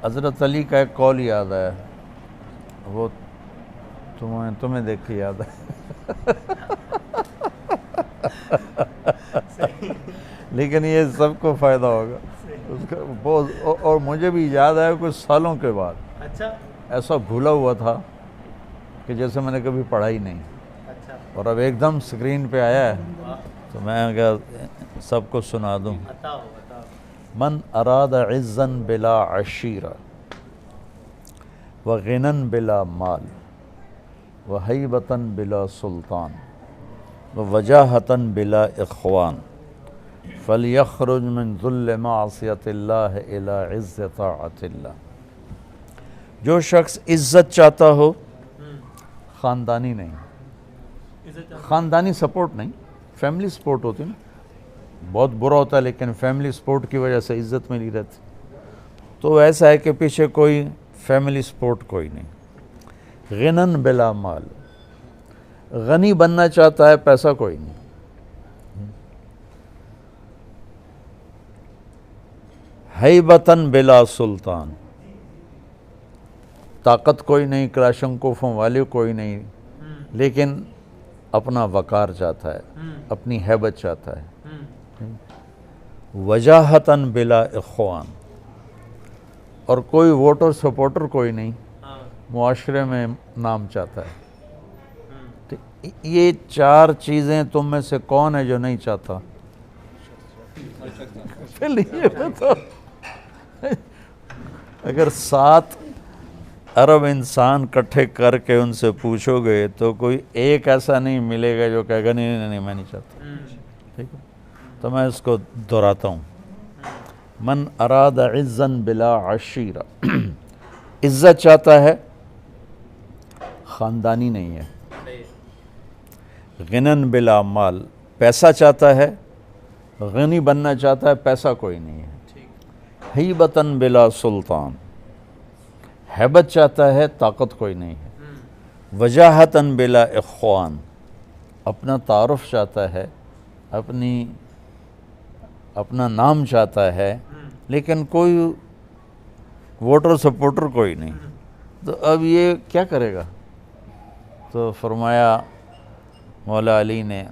حضرت علی کا ایک قول یاد ہے، وہ تمہیں دیکھ کے یاد ہے لیکن یہ سب کو فائدہ ہوگا اس کا بہت، اور مجھے بھی یاد آیا کچھ سالوں کے بعد، اچھا ایسا بھولا ہوا تھا کہ جیسے میں نے کبھی پڑھا ہی نہیں، اچھا اور اب ایک دم اسکرین پہ آیا ہے تو میں کیا سب کو سنا دوں۔ بتاؤ من اراد عزا بلا عشیرہ وغنى بلا مال وہیبة بلا سلطان ووجاہة بلا اخوان فلیخرج من ذل معصیۃ اللہ الی عز طاعت اللہ۔ جو شخص عزت چاہتا ہو، خاندانی نہیں، خاندانی سپورٹ نہیں، فیملی سپورٹ ہوتی نا، بہت برا ہوتا ہے لیکن فیملی سپورٹ کی وجہ سے عزت ملی رہتی، تو ایسا ہے کہ پیچھے کوئی فیملی سپورٹ کوئی نہیں۔ غنن بلا مال، غنی بننا چاہتا ہے، پیسہ کوئی نہیں۔ ہیبتاً بلا سلطان، طاقت کوئی نہیں، کلاشنکوفوں والے کوئی نہیں، لیکن اپنا وقار چاہتا ہے، اپنی ہیبت چاہتا ہے۔ وجاہتاً بلا اخوان، اور کوئی ووٹر سپورٹر کوئی نہیں، معاشرے میں نام چاہتا ہے۔ تو یہ چار چیزیں تم میں سے کون ہے جو نہیں چاہتا؟ پہلے یہ بتاؤ، اگر 7 ارب انسان کٹھے کر کے ان سے پوچھو گے تو کوئی ایک ایسا نہیں ملے گا جو کہے گا نہیں میں نہیں چاہتا۔ ٹھیک ہے، تو میں اس کو دہراتا ہوں۔ من اراد عزا بلا عشیرہ، عزت چاہتا ہے، خاندانی نہیں ہے۔ غنن بلا مال، پیسہ چاہتا ہے، غنی بننا چاہتا ہے، پیسہ کوئی نہیں ہے۔ ہیبتاً بلا سلطان، ہیبت چاہتا ہے، طاقت کوئی نہیں ہے۔ وجاہتاً بلا اخوان، اپنا تعارف چاہتا ہے، اپنا نام چاہتا ہے، لیکن کوئی ووٹر سپورٹر کوئی نہیں، تو اب یہ کیا کرے گا؟ تو فرمایا مولا علی نے،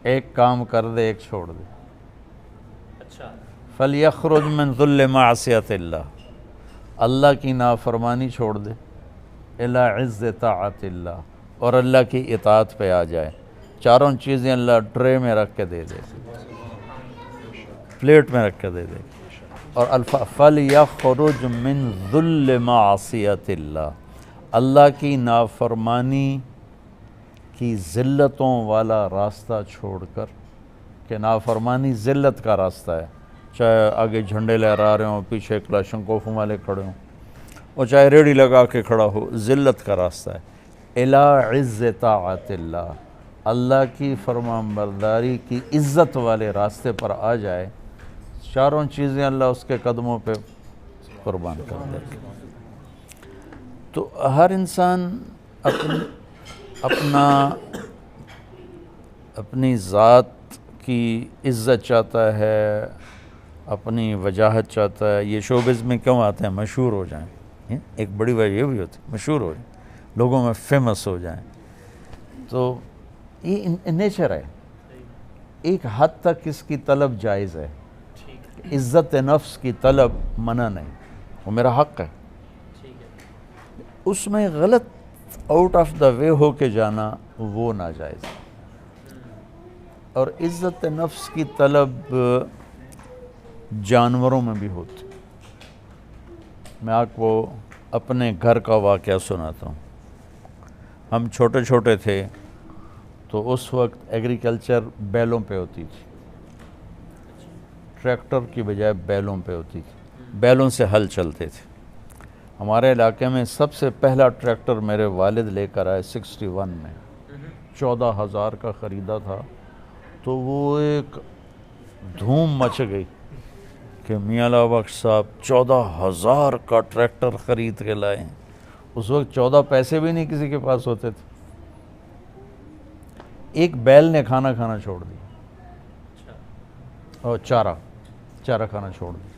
ایک کام کر دے، ایک چھوڑ دے۔ اچھا، فلیخرج من ذل معصیۃ اللہ، اللہ کی نافرمانی چھوڑ دے، الی عز طاعت اللہ، اور اللہ کی اطاعت پہ آ جائے۔ چاروں چیزیں اللہ ٹرے میں رکھ کے دے دے، پلیٹ میں رکھ کے دے دے۔ اور فلیخرج من ذل معصیۃ اللہ، اللہ کی نافرمانی کی ذلتوں والا راستہ چھوڑ کر، کہ نافرمانی ذلت کا راستہ ہے، چاہے آگے جھنڈے لہرا رہے ہوں، پیچھے کلاشنکوف والے کھڑے ہوں، اور چاہے ریڑھی لگا کے کھڑا ہو، ذلت کا راستہ ہے۔ الی عز طاعت اللہ، اللہ کی فرمان برداری کی عزت والے راستے پر آ جائے، چاروں چیزیں اللہ اس کے قدموں پہ قربان کر دے۔ تو ہر انسان اپنی ذات کی عزت چاہتا ہے، اپنی وجاہت چاہتا ہے۔ یہ شوبز میں کیوں آتے ہیں؟ مشہور ہو جائیں، ایک بڑی وجہ یہ بھی ہوتی ہے، مشہور ہو جائیں، لوگوں میں فیمس ہو جائیں۔ تو یہ نیچر ہے، ایک حد تک اس کی طلب جائز ہے، عزت نفس کی طلب منع نہیں، وہ میرا حق ہے۔ اس میں غلط آؤٹ آف دا وے ہو کے جانا وہ ناجائز ہے۔ اور عزت نفس کی طلب جانوروں میں بھی ہوتی۔ میں آپ کو اپنے گھر کا واقعہ سناتا ہوں۔ ہم چھوٹے چھوٹے تھے تو اس وقت ایگریکلچر بیلوں پہ ہوتی تھی، ٹریکٹر کی بجائے بیلوں پہ ہوتی تھی، بیلوں سے ہل چلتے تھے۔ ہمارے علاقے میں سب سے پہلا ٹریکٹر میرے والد لے کر آئے 61 میں، 14,000 کا خریدا تھا۔ تو وہ ایک دھوم مچ گئی کہ میاں اللہ بخش صاحب 14,000 کا ٹریکٹر خرید کے لائے ہیں۔ اس وقت 14 پیسے بھی نہیں کسی کے پاس ہوتے تھے۔ ایک بیل نے کھانا چھوڑ دیا، اور چارہ کھانا چھوڑ دیا۔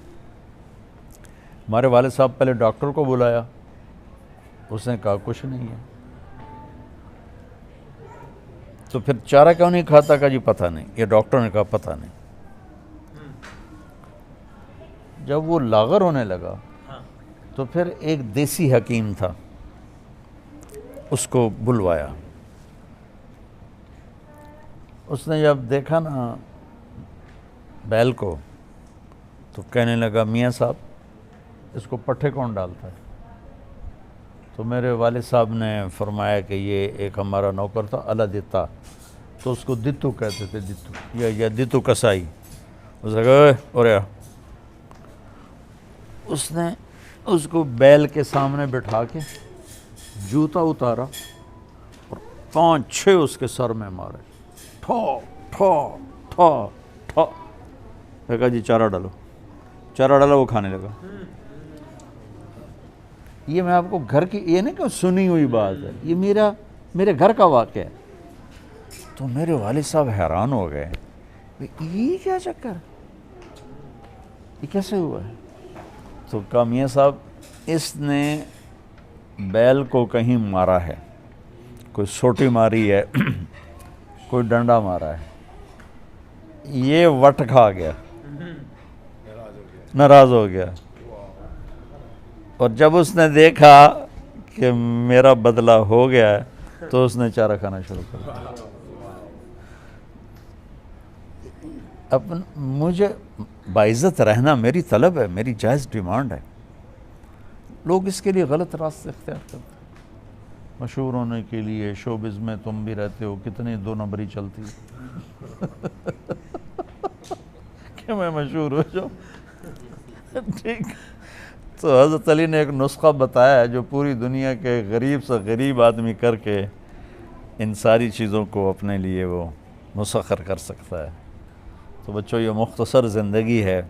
ہمارے والد صاحب پہلے ڈاکٹر کو بلایا، اس نے کہا کچھ نہیں ہے، تو پھر چارہ کیوں نہیں کھاتا؟ کہا جی پتہ نہیں، یہ ڈاکٹر نے کہا پتہ نہیں۔ جب وہ لاغر ہونے لگا تو پھر ایک دیسی حکیم تھا، اس کو بلوایا۔ اس نے جب دیکھا نا بیل کو تو کہنے لگا میاں صاحب اس کو پٹھے کون ڈالتا ہے؟ تو میرے والد صاحب نے فرمایا کہ یہ ایک ہمارا نوکر تھا الا دیتا، تو اس کو دتو کہتے تھے، دتو یا دتو کسائی۔ اس نے کہا اور اس نے اس کو بیل کے سامنے بٹھا کے جوتا اتارا اور 5-6 اس کے سر میں مارے، ٹھو ٹھو ٹھو ٹھو۔ کہا جی چارہ ڈالو، چارہ ڈالا، وہ کھانے لگا۔ یہ میں آپ کو گھر کی، یہ نہیں کہ سنی ہوئی بات ہے، یہ میرے گھر کا واقعہ ہے۔ تو میرے والد صاحب حیران ہو گئے، یہ کیا چکر، یہ کیسے ہوا ہے؟ تو کہا میاں صاحب اس نے بیل کو کہیں مارا ہے، کوئی سوٹی ماری ہے، کوئی ڈنڈا مارا ہے، یہ وٹ کھا گیا، ناراض ہو گیا، اور جب اس نے دیکھا کہ میرا بدلہ ہو گیا ہے تو اس نے چارہ کھانا شروع کر دیا۔ مجھے باعزت رہنا میری طلب ہے، میری جائز ڈیمانڈ ہے۔ لوگ اس کے لیے غلط راستے اختیار کرتے ہیں، مشہور ہونے کے لیے۔ شوبز میں تم بھی رہتے ہو، کتنی 2 نمبری چلتی کہ میں مشہور ہو جاؤں، ٹھیک۔ تو حضرت علی نے ایک نسخہ بتایا ہے جو پوری دنیا کے غریب سے غریب آدمی کر کے ان ساری چیزوں کو اپنے لیے وہ مسخر کر سکتا ہے۔ تو بچوں یہ مختصر زندگی ہے،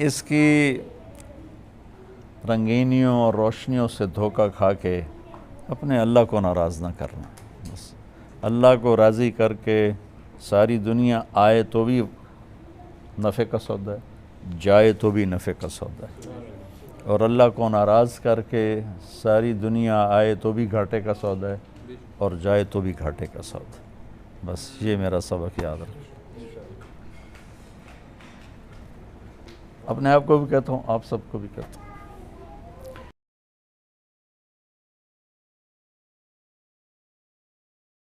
اس کی رنگینیوں اور روشنیوں سے دھوکہ کھا کے اپنے اللہ کو ناراض نہ کرنا۔ بس اللہ کو راضی کر کے ساری دنیا آئے تو بھی نفع کا سودا ہے، جائے تو بھی نفع کا سودا ہے، اور اللہ کو ناراض کر کے ساری دنیا آئے تو بھی گھاٹے کا سودا ہے، اور جائے تو بھی گھاٹے کا سودا ہے۔ بس یہ میرا سبق یاد رکھیں۔ اپنے آپ کو بھی کہتا ہوں، آپ سب کو بھی کہتا ہوں۔